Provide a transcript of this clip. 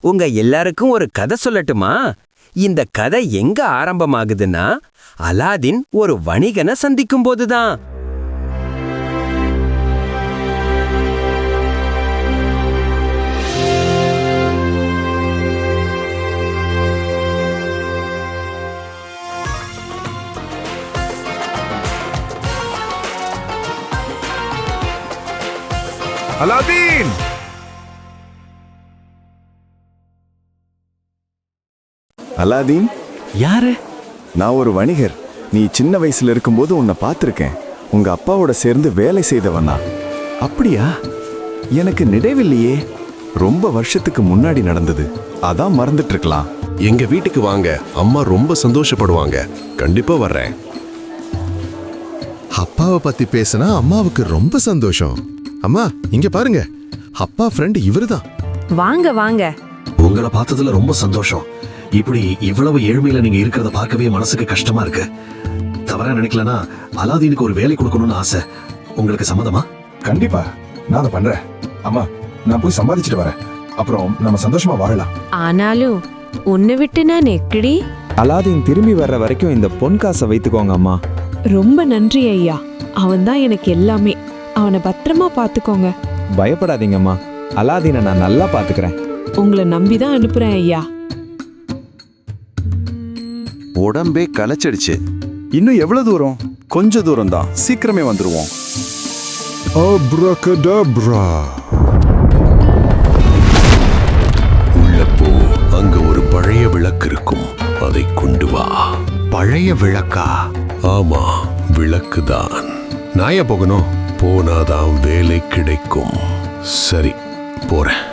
உங்க எல்லாருக்கும் ஒரு கதை சொல்லட்டுமா? இந்த கதை எங்க ஆரம்பமாகுதுன்னா, அலாதீன் ஒரு வணிகனை சந்திக்கும் போதுதான். அலாதீன்! அலாதீன், யாரு? நான் ஒரு வணிகர். நீ சின்ன வயசுல இருக்கும்போது உன்னை பார்த்திருக்கேன். உங்க அப்பாவோட சேர்ந்து வேலை செய்தவனா? அப்படியா? எனக்கு நினைவில்லையே. ரொம்ப வருஷத்துக்கு முன்னாடி நடந்தது. அதான் மறந்துட்டு இருக்கலாம். எங்க வீட்டுக்கு வாங்க, அம்மா ரொம்ப சந்தோஷப்படுவாங்க. கண்டிப்பா வர்றேன். அப்பாவை பத்தி பேசினா அம்மாவுக்கு ரொம்ப சந்தோஷம். அம்மா இங்க பாருங்க, அப்பா ஃப்ரெண்ட் இவருதான். வாங்க வாங்க. உங்களை பார்த்ததுல ரொம்ப சந்தோஷம். இப்படி இவ்வளவு ஏழ்மையில நீங்க இருக்கிறத பார்க்கவே மனசுக்கு கஷ்டமா இருக்கு. தவறா நினைக்கலனா அலாதீனுக்கு ஒரு வேலை கொடுக்கணும்னு ஆசை. உங்களுக்கு சம்மதமா? கண்டிப்பா, நான் அதை பண்றேன். அம்மா, நான் போய் சம்பாதிச்சுட்டு வரேன். அப்புறம் நம்ம சந்தோஷமா வாழலாம். ஆனாலும் உன்னை விட்டு நான் எப்படி? அலாதீன் திரும்பி வர்ற வரைக்கும் இந்த பொன் காசை வைத்துக்கோங்க அம்மா. ரொம்ப நன்றி ஐயா. அவன்தான் எனக்கு எல்லாமே. அவனை பத்திரமா பாத்துக்கோங்க. பயப்படாதீங்கம்மா, அலாதீனை நான் நல்லா பாத்துக்கிறேன். உங்களை நம்பிதான் அனுப்புறேன் ஐயா. உடம்பே களைச்சிடுச்சு. இன்னும் எவ்வளவு தூரம்? கொஞ்ச தூரம் தான், சீக்கிரமே வந்துருவோம். அப்ரகடப்ரா. உள்ள போ, அங்க ஒரு பழைய விளக்கு இருக்கும். அதை கொண்டு வா. பழைய விளக்கா? ஆமா, விளக்குதான். நான் ஏன் போகணும்? போனாதான் வேலை கிடைக்கும். சரி, போறேன்.